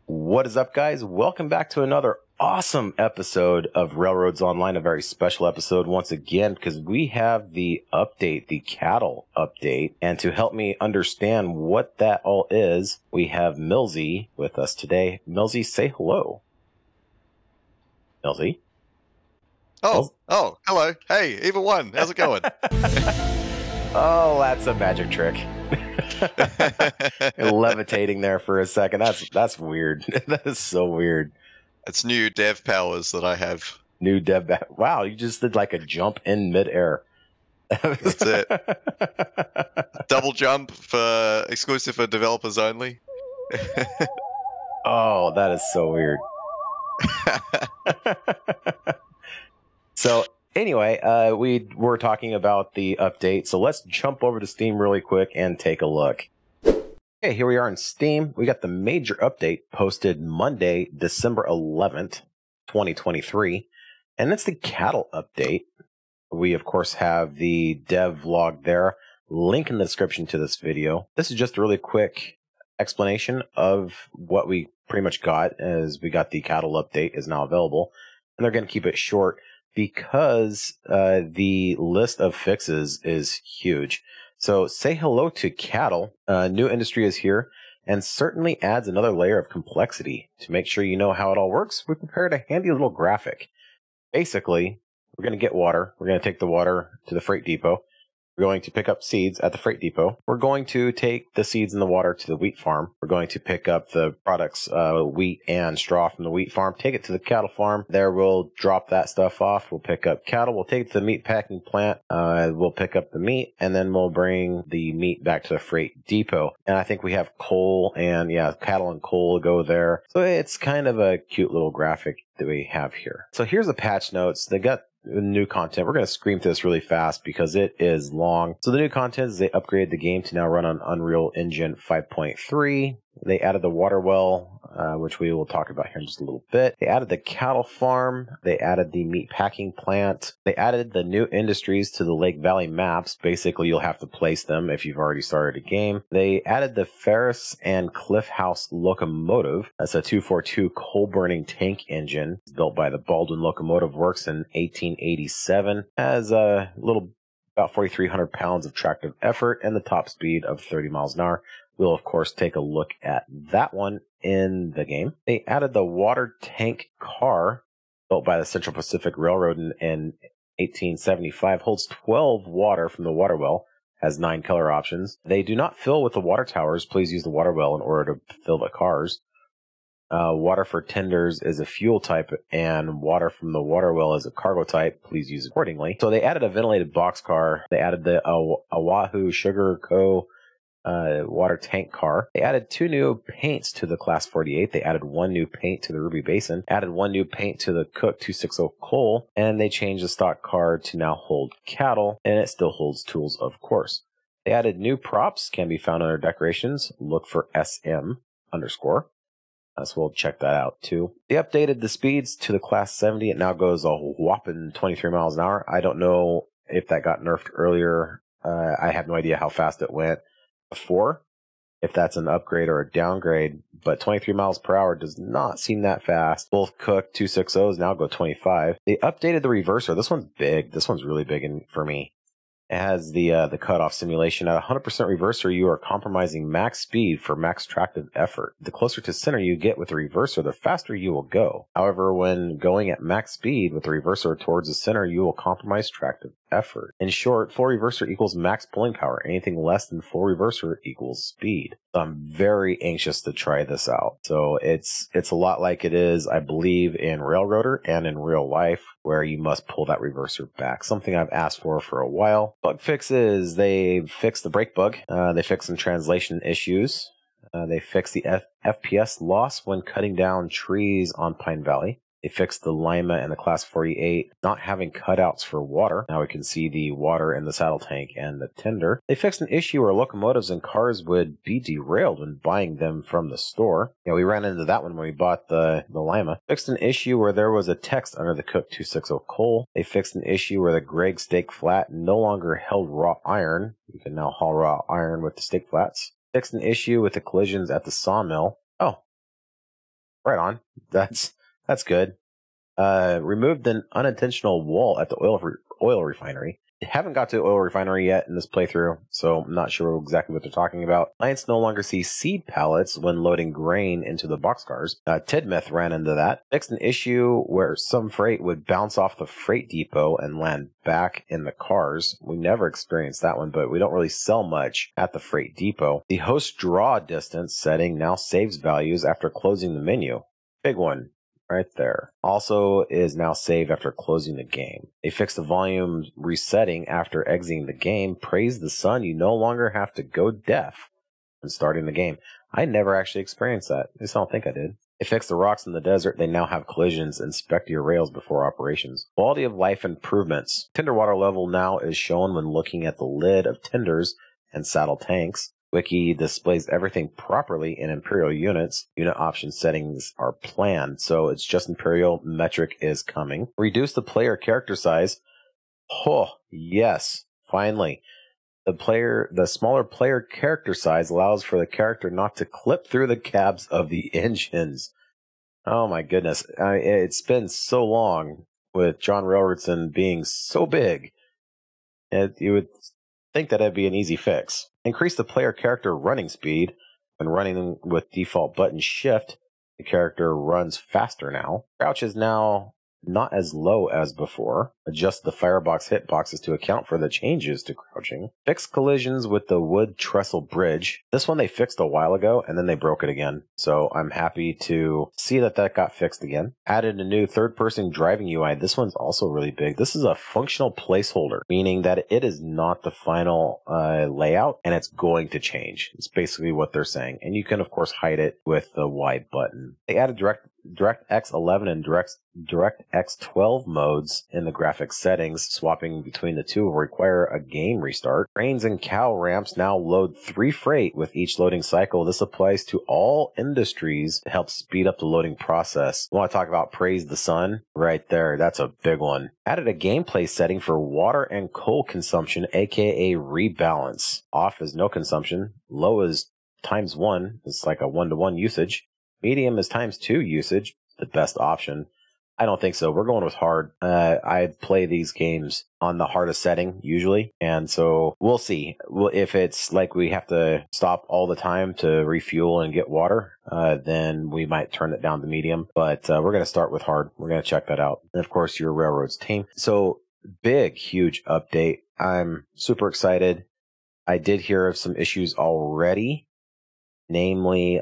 What is up, guys? Welcome back to another awesome episode of Railroads Online, a very special episode once again, because we have the update, the cattle update. And to help me understand what that all is, we have Millsy with us today. Millsy, say hello. Millsy? Oh, hello. Hey, either one. How's it going? Oh, that's a magic trick. Levitating there for a second. That's weird. That is so weird. It's new dev powers that I have. New dev. Wow, you just did like a jump in midair. That's it. Double jump for exclusive for developers only. Oh, that is so weird. So anyway, we were talking about the update. So let's jump over to Steam really quick and take a look. Okay, here we are in Steam. We got the major update posted Monday, December 11th, 2023. And it's the cattle update. We, of course, have the dev log there. Link in the description to this video. This is just a really quick explanation of what we pretty much got, as we got the cattle update is now available. And they're going to keep it short because the list of fixes is huge. So say hello to cattle. New industry is here and certainly adds another layer of complexity. To make sure you know how it all works, we prepared a handy little graphic. Basically, we're going to get water. We're going to take the water to the freight depot. We're going to pick up seeds at the freight depot. We're going to take the seeds and the water to the wheat farm. We're going to pick up the products, wheat and straw from the wheat farm, take it to the cattle farm. There we'll drop that stuff off. We'll pick up cattle. We'll take it to the meat packing plant. We'll pick up the meat, and then we'll bring the meat back to the freight depot. And I think we have coal and, yeah, cattle and coal go there. So it's kind of a cute little graphic that we have here. So here's the patch notes. They got new content. We're going to scream through this really fast because it is long. So the new content is they upgraded the game to now run on Unreal Engine 5.3. They added the water well, which we will talk about here in just a little bit. They added the cattle farm. They added the meat packing plant. They added the new industries to the Lake Valley maps. Basically, you'll have to place them if you've already started a game. They added the Ferris and Cliff House locomotive. That's a 242 coal-burning tank engine. It's built by the Baldwin Locomotive Works in 1887. Has a little about 4,300 pounds of tractive effort and the top speed of 30 miles an hour. We'll, of course, take a look at that one in the game. They added the water tank car built by the Central Pacific Railroad in 1875. Holds 12 water from the water well. Has 9 color options. They do not fill with the water towers. Please use the water well in order to fill the cars. Water for tenders is a fuel type, and water from the water well is a cargo type. Please use accordingly. So they added a ventilated boxcar. They added the Oahu Sugar Co. Water tank car. They added 2 new paints to the Class 48. They added 1 new paint to the Ruby Basin, added 1 new paint to the Cook 260 Coal, and they changed the stock car to now hold cattle, and it still holds tools, of course. They added new props, can be found under decorations. Look for SM_. So we'll check that out too. They updated the speeds to the Class 70. It now goes a whopping 23 miles an hour. I don't know if that got nerfed earlier. I have no idea how fast it went before, if that's an upgrade or a downgrade, but 23 miles per hour does not seem that fast. Both Cook 260s now go 25. They updated the reverser. This one's big. This one's really big for me. It has the cutoff simulation. At 100% reverser, you are compromising max speed for max tractive effort. The closer to center you get with the reverser, the faster you will go. However, when going at max speed with the reverser towards the center, you will compromise tractive effort. In short, full reverser equals max pulling power. Anything less than full reverser equals speed. So I'm very anxious to try this out. So it's a lot like it is, I believe, in Railroader and in real life, where you must pull that reverser back. Something I've asked for a while. Bug fixes: they fixed the brake bug. They fixed some translation issues. They fixed the FPS loss when cutting down trees on Pine Valley. They fixed the Lima and the Class 48 not having cutouts for water. Now we can see the water in the saddle tank and the tender. They fixed an issue where locomotives and cars would be derailed when buying them from the store. Yeah, we ran into that one when we bought the Lima. Fixed an issue where there was a text under the Cook 260 coal. They fixed an issue where the Gregg stake flat no longer held raw iron. You can now haul raw iron with the stake flats. Fixed an issue with the collisions at the sawmill. Oh, Right on. That's good. Removed an unintentional wall at the oil refinery. I haven't got to oil refinery yet in this playthrough, so I'm not sure exactly what they're talking about. Clients no longer see seed pallets when loading grain into the boxcars. Tidmouth ran into that. Fixed an issue where some freight would bounce off the freight depot and land back in the cars. We never experienced that one, but we don't really sell much at the freight depot. The host draw distance setting now saves values after closing the menu. Big one. Right there. Also is now saved after closing the game. They fixed the volume resetting after exiting the game. Praise the sun, you no longer have to go deaf when starting the game. I never actually experienced that. At least I don't think I did. They fixed the rocks in the desert. They now have collisions. Inspect your rails before operations. Quality of life improvements. Tinder water level now is shown when looking at the lid of tenders and saddle tanks. Wiki displays everything properly in Imperial units. Unit option settings are planned, so it's just Imperial. Metric is coming. Reduce the player character size. Oh, yes. Finally. The smaller player character size allows for the character not to clip through the cabs of the engines. Oh my goodness. It's been so long with John Railroadson being so big. You would think that it'd be an easy fix. Increase the player character running speed. When running with default button shift, the character runs faster now. Crouch is now not as low as before. Adjust the firebox hitboxes to account for the changes to crouching. Fix collisions with the wood trestle bridge. This one they fixed a while ago and then they broke it again. So I'm happy to see that got fixed again. Added a new third-person driving UI. This one's also really big. This is a functional placeholder, meaning that it is not the final layout and it's going to change. It's basically what they're saying. And you can, of course, hide it with the Y button. They added DirectX 11 and DirectX 12 modes in the graphics settings. Swapping between the two will require a game restart. Trains and cow ramps now load 3 freight with each loading cycle. This applies to all industries to help speed up the loading process. You want to talk about praise the sun? Right there. That's a big one. Added a gameplay setting for water and coal consumption, aka rebalance. Off is no consumption. Low is ×1. It's like a 1-to-1 usage. Medium is ×2 usage, the best option. I don't think so. We're going with hard. I play these games on the hardest setting usually, and so we'll see. If it's like we have to stop all the time to refuel and get water, then we might turn it down to medium. But we're going to start with hard. We're going to check that out. And of course, your railroads team. So big, huge update. I'm super excited. I did hear of some issues already. Namely,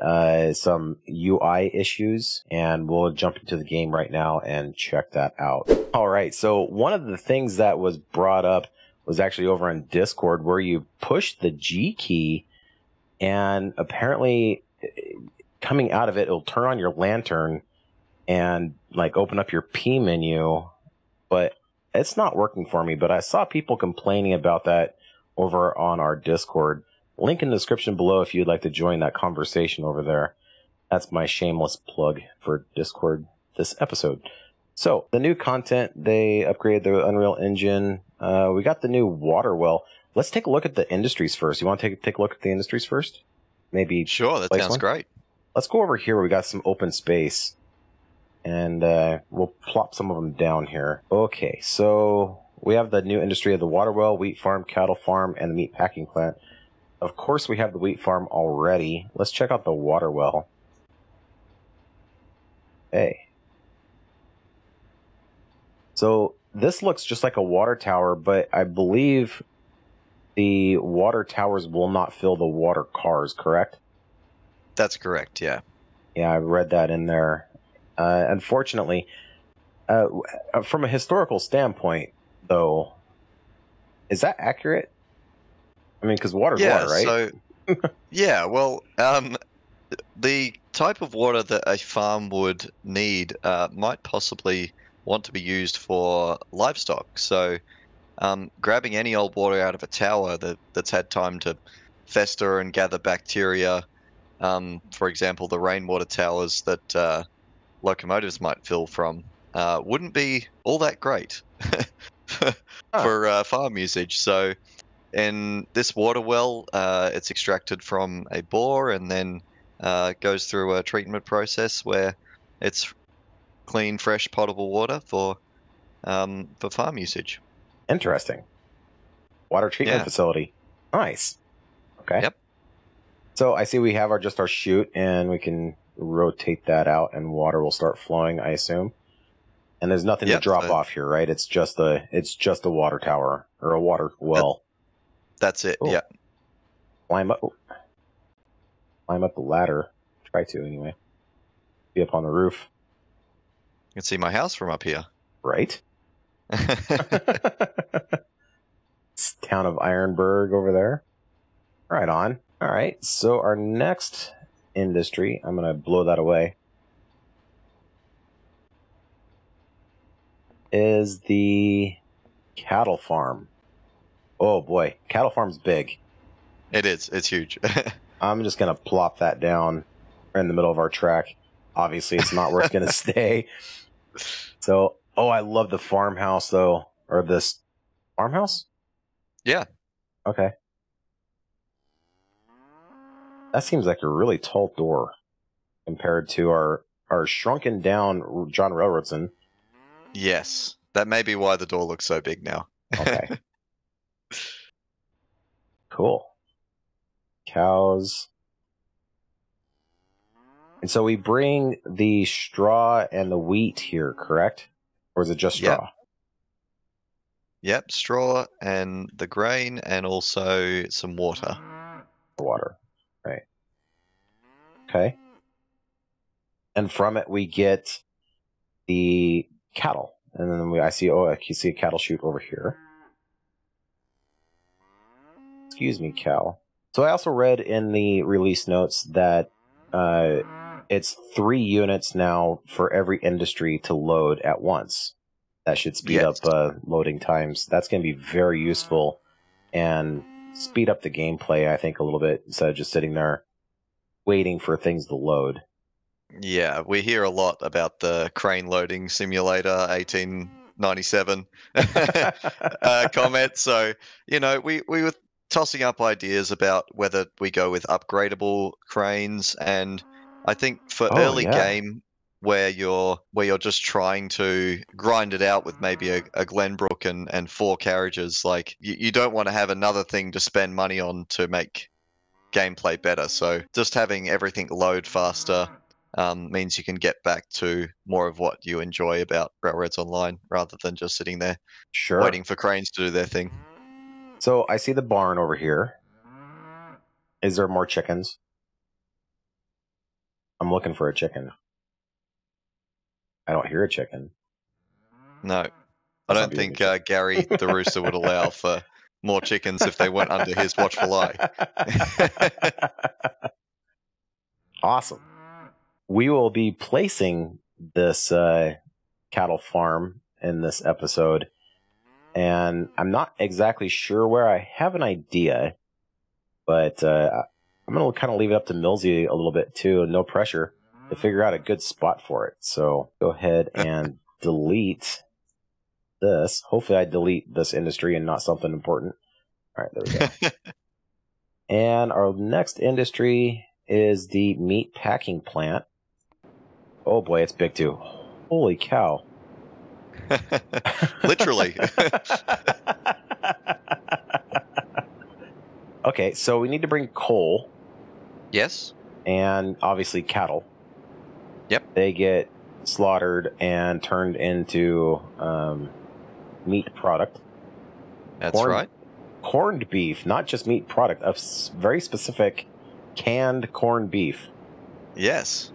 some UI issues, and we'll jump into the game right now and check that out. All right, so one of the things that was brought up was actually over on Discord, where you push the G key, and apparently coming out of it, it'll turn on your lantern and like open up your P menu, but it's not working for me. But I saw people complaining about that over on our Discord. Link in the description below if you'd like to join that conversation over there. That's my shameless plug for Discord this episode. So, the new content, they upgraded the Unreal Engine. We got the new water well. Let's take a look at the industries first. You want to take a look at the industries first? Maybe. Sure, that sounds great. Let's go over here. We got some open space. And we'll plop some of them down here. Okay, so we have the new industry of the water well, wheat farm, cattle farm, and the meat packing plant. Of course, we have the wheat farm already. Let's check out the water well. Hey. So this looks just like a water tower, but I believe the water towers will not fill the water cars, correct? That's correct, yeah. Yeah, I read that in there. Unfortunately, from a historical standpoint, though, is that accurate? I mean, because water's water, right? So, yeah, well, the type of water that a farm would need might possibly want to be used for livestock. So grabbing any old water out of a tower that's had time to fester and gather bacteria, for example, the rainwater towers that locomotives might fill from, wouldn't be all that great for farm usage. So in this water well, it's extracted from a bore and then goes through a treatment process where it's clean, fresh, potable water for farm usage. Interesting. Water treatment Yeah. facility. Nice. Okay. Yep. So I see we have our chute, and we can rotate that out, and water will start flowing, I assume. And there's nothing to drop off here, right? It's just a water tower or a water well. That's it. Cool. Yeah. Climb up the ladder. Try to anyway. Be up on the roof. You can see my house from up here. Right. It's town of Ironburg over there. Right on. All right. So our next industry, I'm gonna blow that away, is the cattle farm. Oh boy, cattle farm's big. It is. It's huge. I'm just going to plop that down in the middle of our track. Obviously, it's not where it's going to stay. So, oh, I love the farmhouse, though. Or this farmhouse? Yeah. Okay. That seems like a really tall door compared to our shrunken down John Railroadson. Yes. That may be why the door looks so big now. Okay. Cool. Cows. And so we bring the straw and the wheat here, correct? Or is it just straw? Yep, straw and the grain and also some water. Water, right. Okay. And from it we get the cattle. And then I see a cattle chute over here. Excuse me, cow. So I also read in the release notes that it's 3 units now for every industry to load at once. That should speed up loading times. That's going to be very useful and speed up the gameplay, I think, a little bit, instead of just sitting there waiting for things to load. Yeah, we hear a lot about the crane loading simulator 1897 comment. So, we were tossing up ideas about whether we go with upgradable cranes, and I think for early game where you're just trying to grind it out with maybe a Glenbrook and 4 carriages, like you don't want to have another thing to spend money on to make gameplay better. So just having everything load faster means you can get back to more of what you enjoy about Railroads Online, rather than just sitting there waiting for cranes to do their thing. So I see the barn over here. Is there more chickens? I'm looking for a chicken. I don't hear a chicken. No. I don't think Gary the Rooster would allow for more chickens if they weren't under his watchful eye. Awesome. We will be placing this cattle farm in this episode, and I'm not exactly sure where. I have an idea, but I'm going to kind of leave it up to Millsy a little bit too, no pressure, to figure out a good spot for it. So go ahead and delete this. Hopefully I delete this industry and not something important. All right, there we go. And our next industry is the meat packing plant. Oh boy, it's big too. Holy cow. Literally. Okay, so we need to bring coal. Yes. And obviously cattle. Yep. They get slaughtered and turned into meat product. That's right. Corned beef, not just meat product, a very specific canned corned beef. Yes.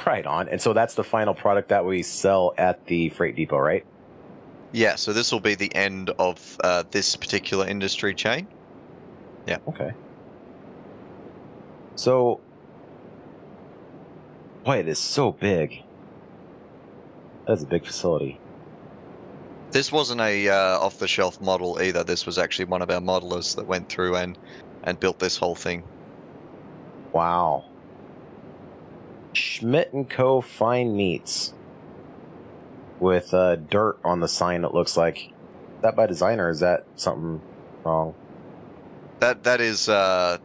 Right on. And so that's the final product that we sell at the freight depot, right? Yeah, so this will be the end of this particular industry chain. Yeah. Okay. So, boy, it is so big. That is a big facility. This wasn't a off-the-shelf model either. This was actually one of our modelers that went through and built this whole thing. Wow. Schmidt & Co. Fine Meats. With dirt on the sign, it looks like. Is that by design, or is that something wrong? That is a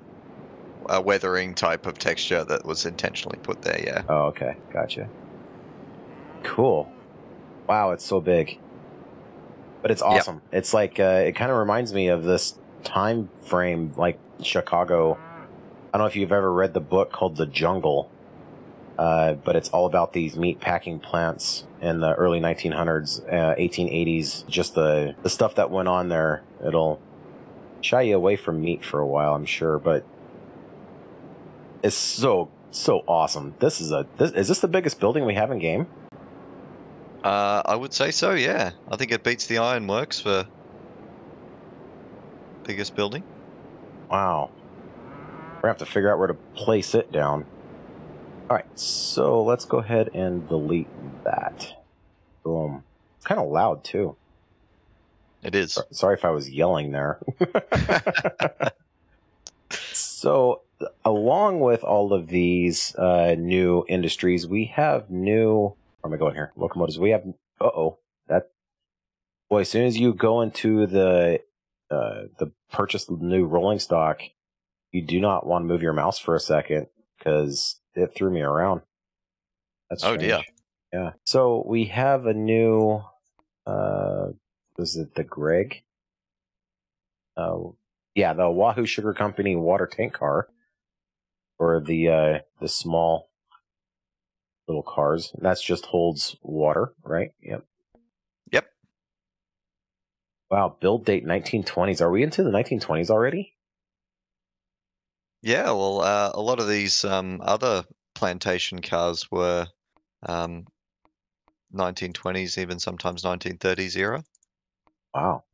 weathering type of texture that was intentionally put there, yeah. Oh, okay. Gotcha. Cool. Wow, it's so big. But it's awesome. Yep. It's like, it kind of reminds me of this time frame, like Chicago. I don't know if you've ever read the book called The Jungle, but it's all about these meat packing plants in the early 1900s, 1880s, just the stuff that went on there. It'll shy you away from meat for a while, I'm sure, but it's so awesome. Is this the biggest building we have in game? I would say so, yeah. I think it beats the Ironworks for biggest building. Wow. We're going to have to figure out where to place it down. All right, so let's go ahead and delete that. Boom. It's kind of loud, too. It is. Sorry if I was yelling there. So, along with all of these new industries, we have new... Where am I going here? Locomotives. We have... Boy, as soon as you go into the purchase the new rolling stock, you do not want to move your mouse for a second, because it threw me around. That's strange. Oh, dear. Yeah. So, we have a new... was it the Greg? Yeah, the Wahoo Sugar Company water tank car. Or the small little cars. And that just holds water, right? Yep. Yep. Wow, build date 1920s. Are we into the 1920s already? Yeah, well, a lot of these other plantation cars were 1920s, even sometimes 1930s era. Wow.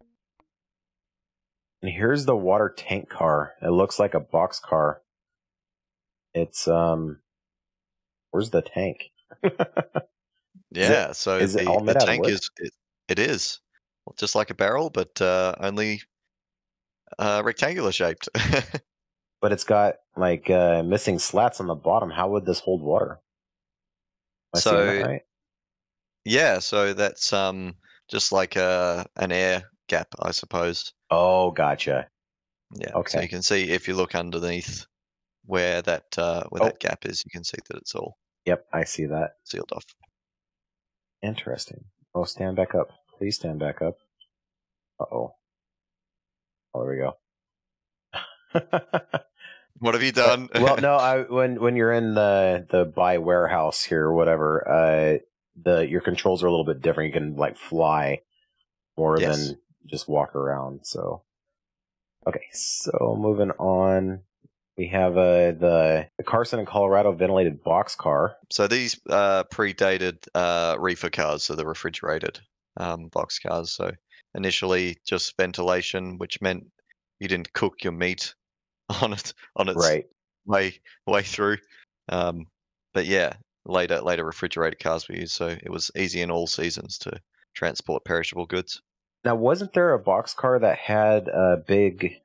And here's the water tank car. It looks like a box car. It's where's the tank? Yeah, so is it all made the out tank of wood? it is just like a barrel, but only rectangular shaped. But it's got like missing slats on the bottom. How would this hold water? Am I seeing that right? Yeah, so that's just like an air gap, I suppose. Oh, gotcha. Yeah. Okay. So you can see if you look underneath where that that gap is, you can see that it's all. Yep, I see that. Sealed off. Interesting. Oh, stand back up. Please stand back up. Uh-oh. Oh, there we go. What have you done? Well, no, when you're in the buy warehouse here or whatever, your controls are a little bit different. You can like fly more than just walk around. So, okay. So moving on, we have the Carson and Colorado ventilated box car. So these predated reefer cars, so the refrigerated box cars. So initially just ventilation, which meant you didn't cook your meat on its right. way through. But yeah, later refrigerated cars were used, so it was easy in all seasons to transport perishable goods. Now, wasn't there a box car that had a big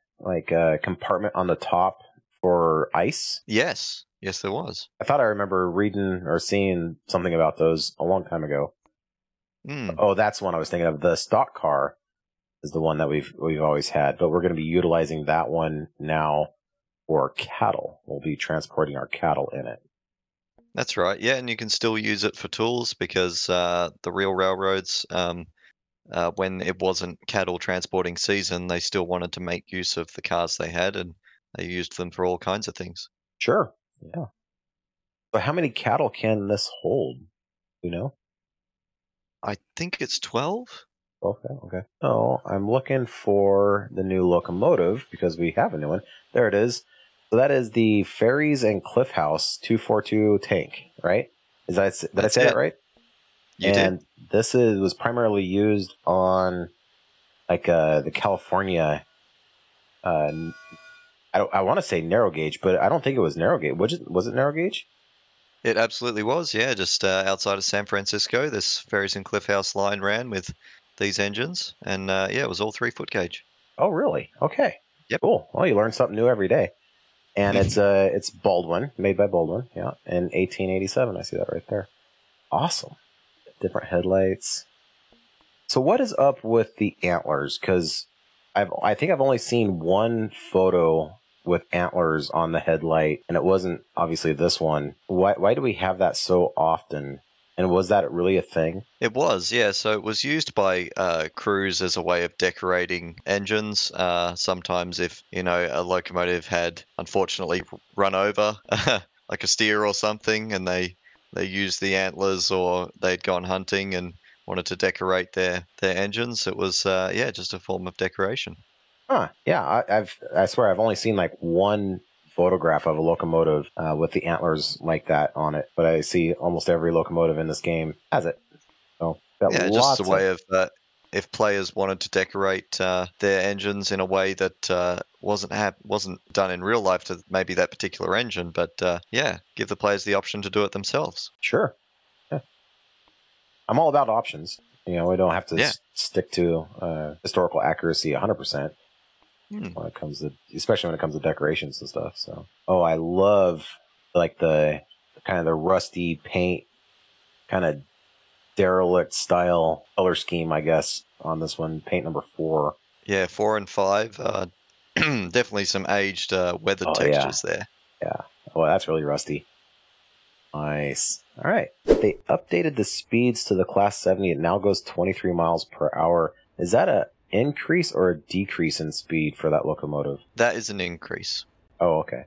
compartment on the top for ice? Yes, there was. I thought I remember reading or seeing something about those a long time ago. Oh, that's one I was thinking of. The stock car is the one that we've always had, but we're going to be utilizing that one now for cattle. We'll be transporting our cattle in it. That's right. Yeah, and you can still use it for tools because the real railroads, when it wasn't cattle transporting season, they still wanted to make use of the cars they had, and they used them for all kinds of things. Sure. Yeah. So how many cattle can this hold? You know? I think it's 12. Okay. So I'm looking for the new locomotive because we have a new one. There it is. So that is the Ferries and Cliff House 242 tank, right? Did I say that right? You did. This was primarily used on like the California. I want to say narrow gauge, but I don't think it was narrow gauge. Was it narrow gauge? It absolutely was. Yeah, just outside of San Francisco, this Ferries and Cliff House line ran with these engines, and it was all 3-foot gauge. Oh, really? Okay. Yep. Cool. Well, you learn something new every day. And it's Baldwin, made by Baldwin, yeah, in 1887. I see that right there. Awesome. Different headlights. So what is up with the antlers? Because I think I've only seen one photo with antlers on the headlight, and it wasn't obviously this one. Why do we have that so often? And was that really a thing? It was, yeah. So it was used by crews as a way of decorating engines. Sometimes, if a locomotive had unfortunately run over, like a steer or something, and they used the antlers, or they'd gone hunting and wanted to decorate their engines, it was just a form of decoration. Huh. Yeah, I swear I've only seen like one photograph of a locomotive with the antlers like that on it, but I see almost every locomotive in this game has it. So got Yeah, just a lots of. way of if players wanted to decorate their engines in a way that wasn't done in real life to maybe that particular engine, but give the players the option to do it themselves. Sure. Yeah. I'm all about options. We don't have to Yeah. stick to historical accuracy 100% Hmm. when it comes to, especially when it comes to decorations and stuff. So, I love like the kind of the rusty paint, kind of derelict style color scheme, I guess, on this one. Paint number 4. Yeah, 4 and 5. Definitely some aged, weathered Oh yeah, textures there. yeah. Well, that's really rusty. Nice. All right. They updated the speeds to the Class 70. It now goes 23 miles per hour. Is that a increase or a decrease in speed for that locomotive? That is an increase. Oh, okay.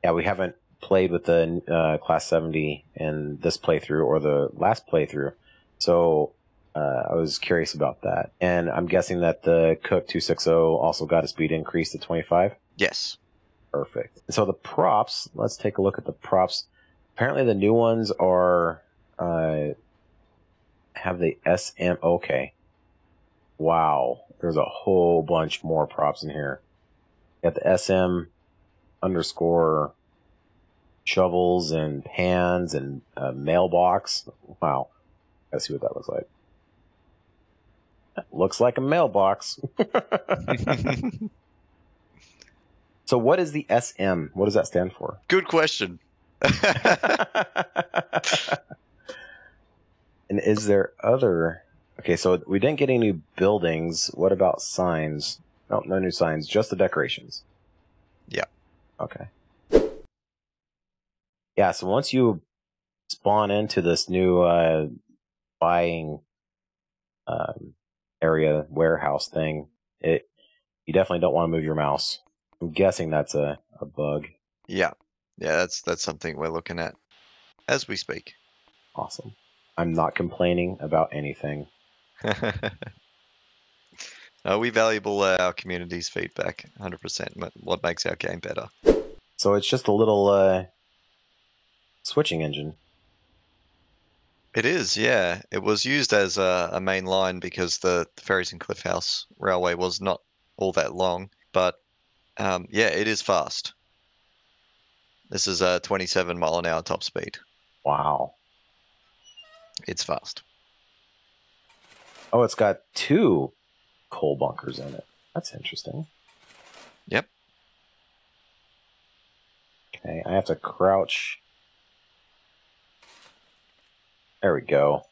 Yeah, we haven't played with the Class 70 in this playthrough or the last playthrough, so I was curious about that. And I'm guessing that the Cook 260 also got a speed increase to 25? Yes. Perfect. So the props, let's take a look at the props. Apparently the new ones are have the SM. Okay. Wow. There's a whole bunch more props in here. Got the SM underscore shovels and pans and a mailbox. Wow. Let's see what that looks like. That looks like a mailbox. So what is the SM? What does that stand for? Good question. And is there other... Okay, so we didn't get any new buildings. What about signs? No, no new signs, just the decorations. Yeah. Okay. Yeah, so once you spawn into this new buying area, warehouse thing, you definitely don't want to move your mouse. I'm guessing that's a bug. Yeah. Yeah, that's something we're looking at as we speak. Awesome. I'm not complaining about anything. We valuable our community's feedback, 100%. What makes our game better. So it's just a little switching engine. It is, yeah. It was used as a main line because the Ferries and Cliff House Railway was not all that long, but yeah, it is fast. This is a 27 mile an hour top speed. Wow. It's fast. Oh, it's got 2 coal bunkers in it. That's interesting. Yep. Okay, I have to crouch. There we go.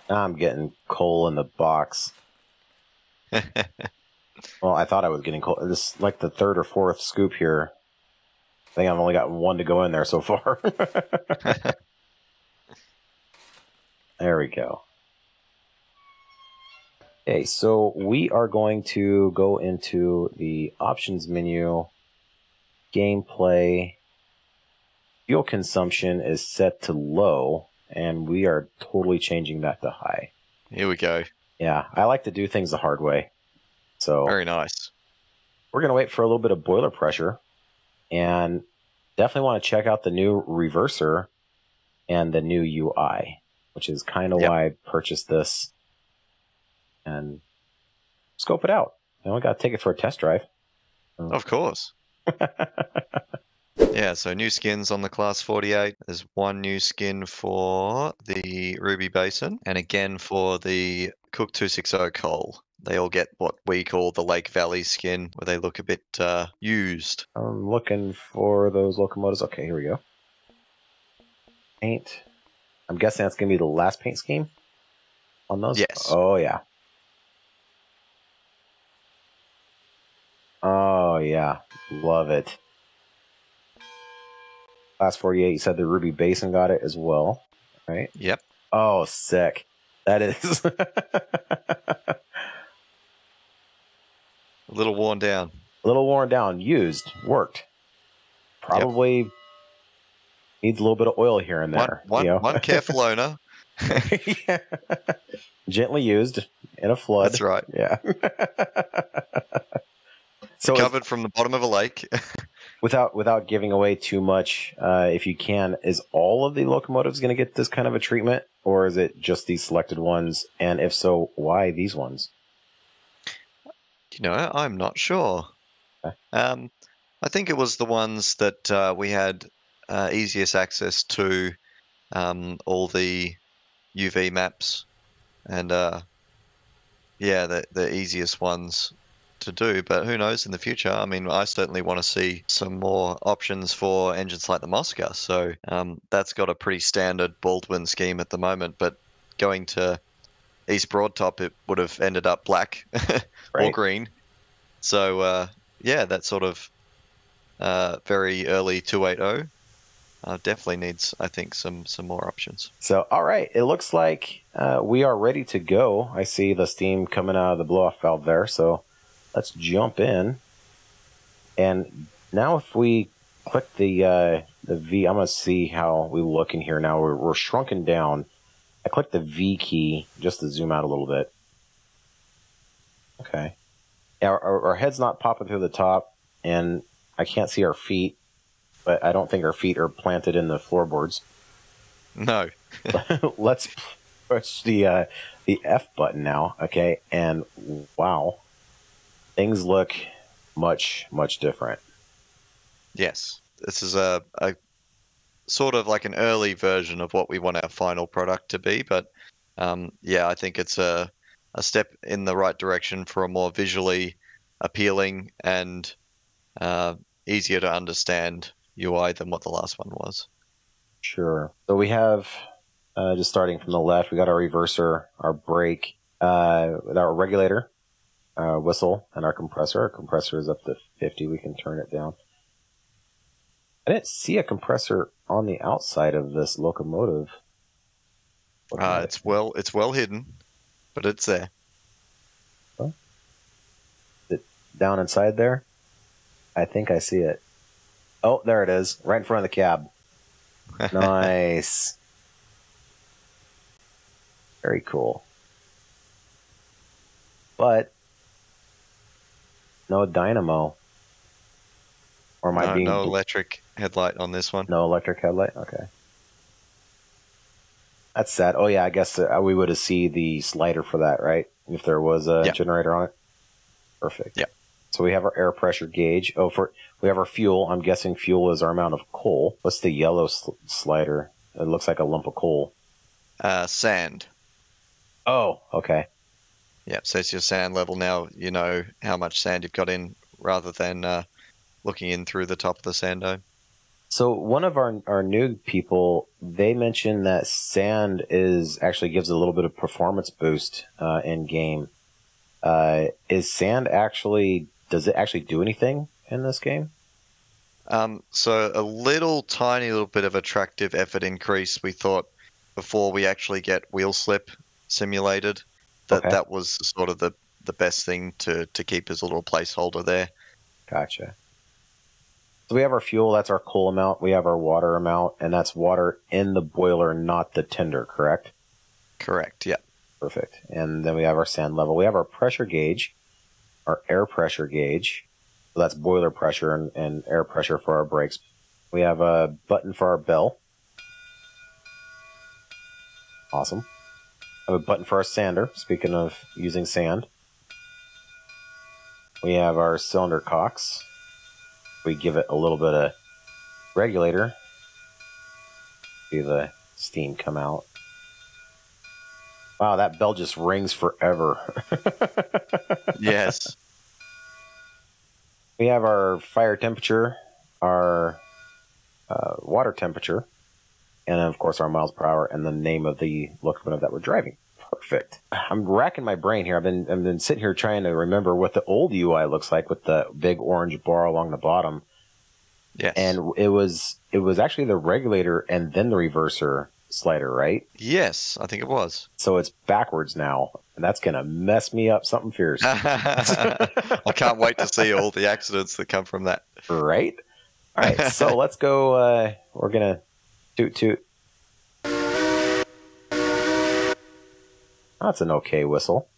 Now I'm getting coal in the box. Well, I thought I was getting coal. This is like the 3rd or 4th scoop here. I think I've only got 1 to go in there so far. There we go. Okay, so we are going to go into the options menu. Gameplay. Fuel consumption is set to low, and we are totally changing that to high. Here we go. Yeah, I like to do things the hard way. So Very nice. we're going to wait for a little bit of boiler pressure, and definitely want to check out the new reverser and the new UI, which is kind of why I purchased this, and scope it out. We got to take it for a test drive. Of course. Yeah, so new skins on the Class 48. There's 1 new skin for the Ruby Basin, and again for the Cook 260 Coal. They all get what we call the Lake Valley skin, where they look a bit used. I'm looking for those locomotives. Okay, here we go. Paint. I'm guessing that's going to be the last paint scheme on those? Yes. Oh, yeah. Oh, yeah. Love it. Class 48, you said the Ruby Basin got it as well. right? Yep. Oh, sick. That is. A little worn down. A little worn down. Used. Worked. Probably needs a little bit of oil here and there. One careful owner. Yeah. Gently used in a flood. That's right. Yeah. So Recovered from the bottom of a lake. without giving away too much, if you can, is all of the locomotives going to get this kind of a treatment, or is it just these selected ones? And if so, why these ones? I'm not sure. Okay. I think it was the ones that we had easiest access to all the UV maps, and the easiest ones to do. But who knows in the future? I mean, I certainly want to see some more options for engines like the Mosca. So that's got a pretty standard Baldwin scheme at the moment. But going to East Broadtop, it would have ended up black or green. So that sort of very early 280 definitely needs, I think, some more options. So, all right, it looks like we are ready to go. I see the steam coming out of the blow-off valve there, so let's jump in. And now if we click the V, I'm going to see how we look in here now. We're shrunken down. I click the V key just to zoom out a little bit. Okay. Our head's not popping through the top, and I can't see our feet, but I don't think our feet are planted in the floorboards. No. Let's push the F button now, okay? And wow, things look much, much different. Yes. This is a sort of like an early version of what we want our final product to be, but I think it's a step in the right direction for a more visually appealing and easier to understand UI than what the last one was. Sure. So we have, just starting from the left, we got our reverser, our brake, our regulator, whistle, and our compressor. Our compressor is up to 50. We can turn it down. I didn't see a compressor on the outside of this locomotive. It's well hidden, but it's there. Huh? Is it down inside there? I think I see it. Oh, there it is, right in front of the cab. Nice. Very cool. But no dynamo. Or am I being no electric headlight on this one? No electric headlight? Okay. That's sad. Oh, yeah, I guess we would have seen the slider for that, right? If there was a generator on it. Perfect. Yeah. So we have our air pressure gauge. We have our fuel. I'm guessing fuel is our amount of coal. What's the yellow slider? It looks like a lump of coal. Sand. Oh, okay. Yeah, so it's your sand level now. You know how much sand you've got in rather than looking in through the top of the sand dome. So one of our new people, they mentioned that sand actually gives a little bit of performance boost in game. Is sand does it actually do anything in this game? So a tiny little bit of attractive effort increase, we thought, before we actually get wheel slip simulated. That was sort of the best thing to keep as a little placeholder there. Gotcha. So we have our fuel, that's our coal amount. We have our water amount, and that's water in the boiler, not the tender, correct? Correct, yeah. Perfect. And then we have our sand level. We have our pressure gauge, our air pressure gauge. So that's boiler pressure and air pressure for our brakes. We have a button for our bell. Awesome. We have a button for our sander, speaking of using sand. We have our cylinder cocks. We give it a little bit of regulator. See the steam come out. Wow, that bell just rings forever. Yes. We have our fire temperature, our water temperature, and then, of course, our miles per hour and the name of the locomotive that we're driving. Perfect. I'm racking my brain here. I've been sitting here trying to remember what the old UI looks like with the big orange bar along the bottom. Yes. And it was actually the regulator and then the reverser. slider, right? Yes, I think it was. So it's backwards now, and that's going to mess me up something fierce. I can't wait to see all the accidents that come from that. Right? All right, so let's go. We're going to toot toot. That's an okay whistle.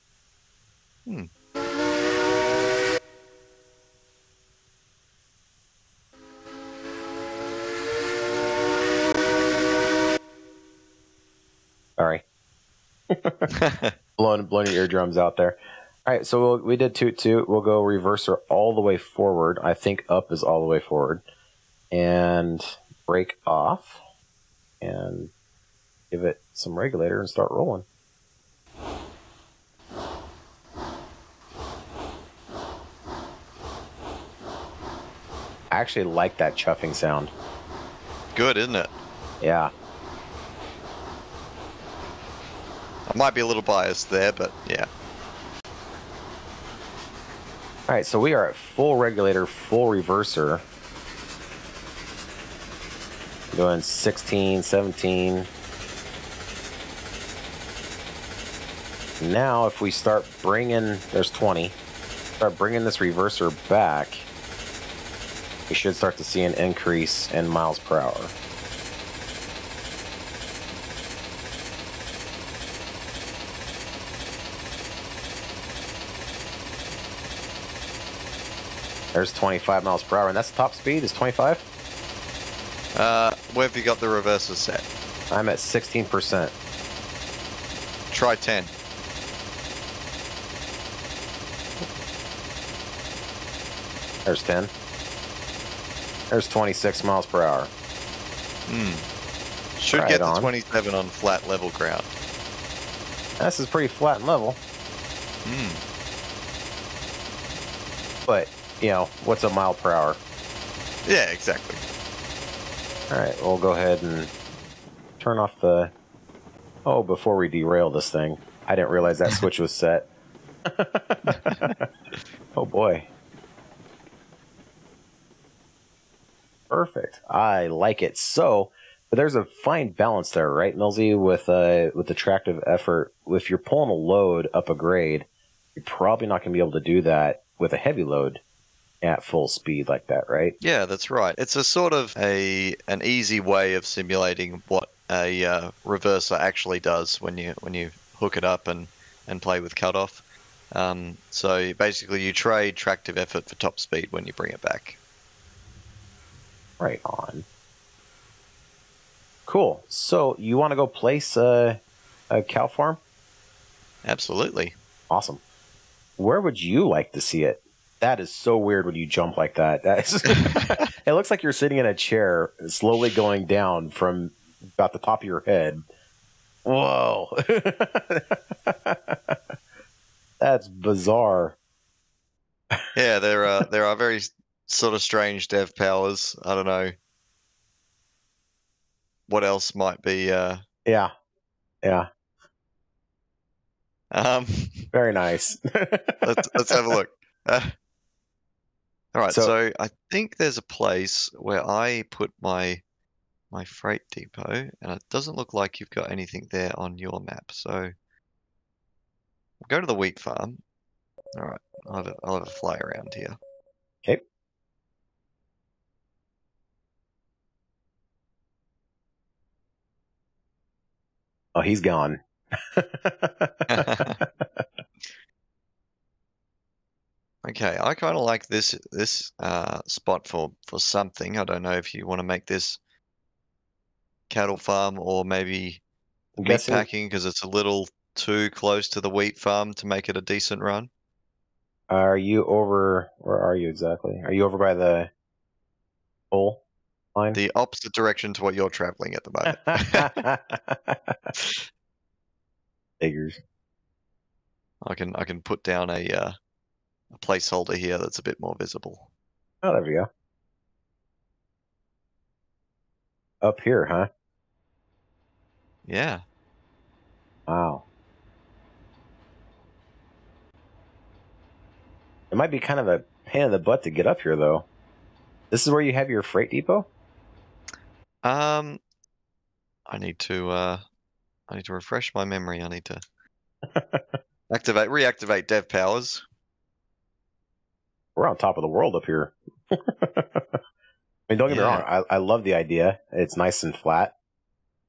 Sorry. blowing your eardrums out there. All right, so we did toot toot. We'll go reverser all the way forward. I think up is all the way forward. And brake off. And give it some regulator and start rolling. I actually like that chuffing sound. Good, isn't it? Yeah. I might be a little biased there, but yeah. All right, so we are at full regulator, full reverser. Doing 16, 17. Now, if we start bringing, there's 20. Start bringing this reverser back, we should start to see an increase in miles per hour. There's 25 miles per hour, and that's the top speed is 25? Where have you got the reverser set? I'm at 16%. Try 10. There's 10. There's 26 miles per hour. Should Right get to on. 27 on flat level ground. This is pretty flat and level. But, you know, what's a mile per hour? Yeah, exactly. All right, we'll go ahead and turn off the... Oh, before we derail this thing. I didn't realize that switch was set. Oh, boy. Perfect. I like it. So, but there's a fine balance there, right, Millsy, with the tractive effort. If you're pulling a load up a grade, you're probably not going to be able to do that with a heavy load at full speed like that, right? Yeah, that's right. It's a sort of an easy way of simulating what a reverser actually does when you hook it up and play with cutoff. So basically, you trade tractive effort for top speed when you bring it back. Right on. Cool. So you want to go place a cow farm? Absolutely. Awesome. Where would you like to see it? That is so weird when you jump like that. It looks like you're sitting in a chair, slowly going down from about the top of your head. Whoa. That's bizarre. Yeah, there are very sort of strange dev powers. I don't know what else might be. Yeah. Very nice. Let's have a look. All right, so I think there's a place where I put my freight depot, and it doesn't look like you've got anything there on your map. So we'll go to the wheat farm. All right, I'll have a fly around here. Okay. Oh, he's gone. Okay, I kind of like this spot for something. I don't know if you want to make this cattle farm or maybe meat packing because it's a little too close to the wheat farm to make it a decent run. Are you over? Where are you exactly? Are you over by the pole line? The opposite direction to what you're traveling at the moment. Figures. I can put down a placeholder here that's a bit more visible. Oh, there we go. Up here, huh? Yeah. Wow. It might be kind of a pain in the butt to get up here, though. This is where you have your freight depot? I I need to refresh my memory. I need to reactivate dev powers. We're on top of the world up here. I mean, don't get me wrong. I love the idea. It's nice and flat,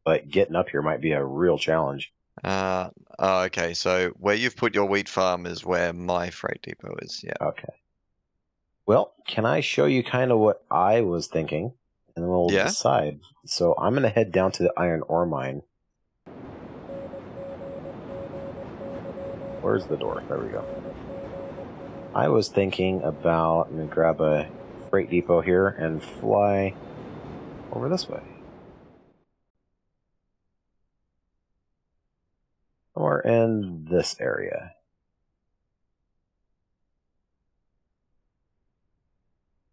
but getting up here might be a real challenge. Oh, okay. So where you've put your wheat farm is where my freight depot is. Yeah. Okay. Well, can I show you kind of what I was thinking, and then we'll decide. So I'm going to head down to the iron ore mine. Where's the door? There we go. I was thinking about, I'm going to grab a freight depot here and fly over this way. Somewhere in this area.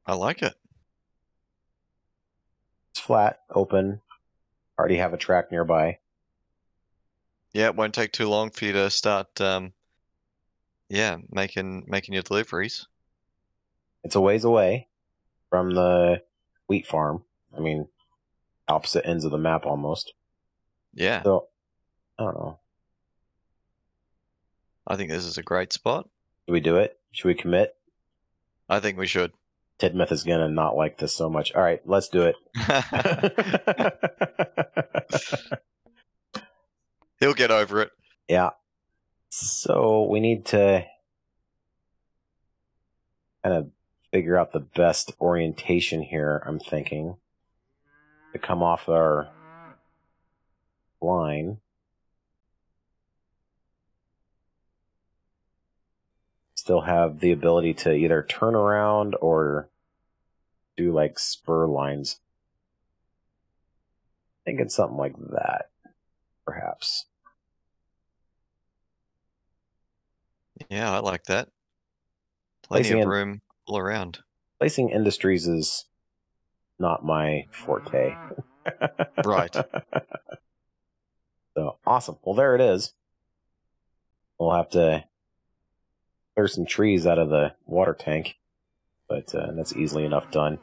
I like it. It's flat, open. Already have a track nearby. Yeah, it won't take too long for you to start, making your deliveries. It's a ways away from the wheat farm. I mean, opposite ends of the map almost. Yeah. So, I don't know. I think this is a great spot. Should we do it? Should we commit? I think we should. Tidmouth is going to not like this so much. All right, let's do it. He'll get over it. Yeah. So we need to kind of figure out the best orientation here, I'm thinking, to come off our line. Still have the ability to either turn around or do like spur lines. Thinking something like that, perhaps. Yeah, I like that. Plenty of room all around. Placing industries is not my forte. Right. So, awesome. Well, there it is. We'll have to clear some trees out of the water tank, but that's easily enough done.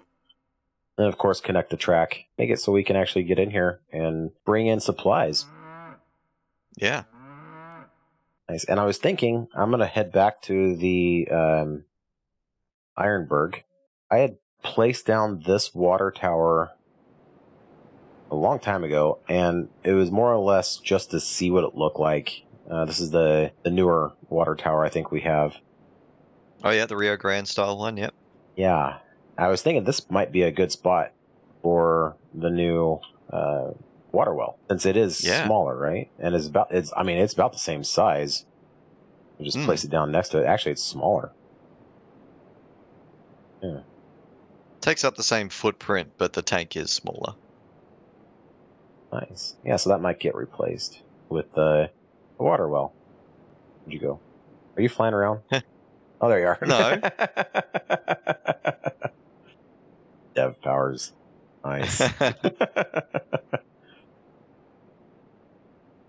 Then, of course, connect the track, make it so we can actually get in here and bring in supplies. Yeah. Nice. And I was thinking, I'm going to head back to the Ironburg. I had placed down this water tower a long time ago, and it was more or less just to see what it looked like. This is the newer water tower I think we have. Oh, yeah, the Rio Grande style one, yep. Yeah. I was thinking this might be a good spot for the new water well, since it is smaller, right? And it's about the same size. You just place it down next to it. Actually, it's smaller. Yeah. Takes up the same footprint, but the tank is smaller. Nice. Yeah, so that might get replaced with the water well. Where'd you go? Are you flying around? Oh, there you are. No. Dev powers. Nice.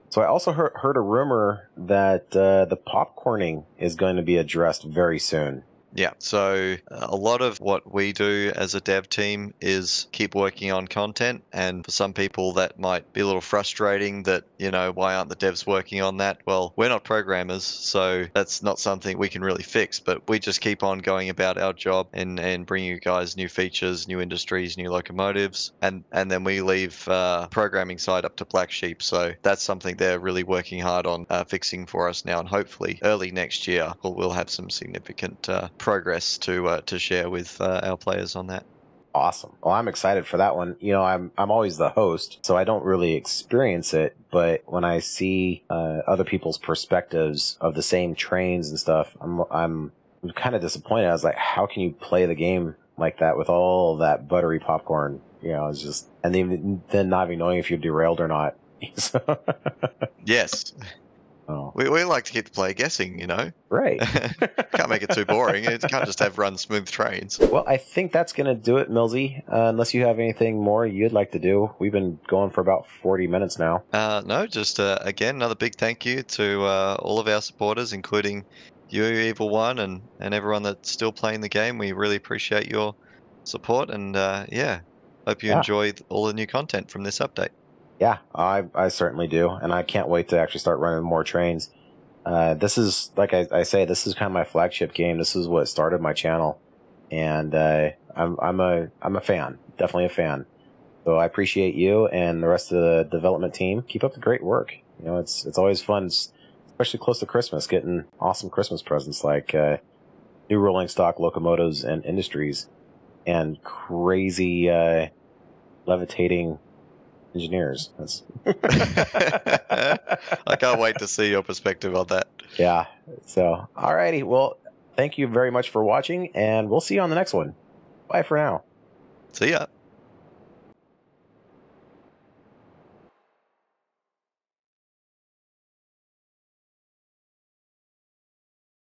So I also heard a rumor that the popcorning is going to be addressed very soon. Yeah, so a lot of what we do as a dev team is keep working on content, and for some people that might be a little frustrating that, why aren't the devs working on that? Well, we're not programmers, so that's not something we can really fix, but we just keep on going about our job and bring you guys new features, new industries, new locomotives, and then we leave programming side up to Black Sheep, so that's something they're really working hard on fixing for us now, and hopefully early next year we'll have some significant progress to share with our players on that. Awesome. Well, I'm excited for that one. I'm always the host, so I don't really experience it. But when I see other people's perspectives of the same trains and stuff, I'm kind of disappointed. I was like, how can you play the game like that with all that buttery popcorn? It's just, and then not even knowing if you're derailed or not. Yes. Oh. We like to keep the player guessing, Right. Can't make it too boring. It can't just have run smooth trains. Well, I think that's going to do it, Millsy. Unless you have anything more you'd like to do. We've been going for about 40 minutes now. No, just again, another big thank you to all of our supporters, including you, Evil One, and everyone that's still playing the game. We really appreciate your support, and hope you enjoy all the new content from this update. Yeah, I certainly do, and I can't wait to actually start running more trains. This is, like I say, this is kind of my flagship game. This is what started my channel, and I'm a fan, definitely a fan. So I appreciate you and the rest of the development team. Keep up the great work. You know, it's always fun, especially close to Christmas, getting awesome Christmas presents like new rolling stock locomotives and industries, and crazy levitating engineers. I can't wait to see your perspective on that. Yeah. So, alrighty. Well, thank you very much for watching, and we'll see you on the next one. Bye for now. See ya.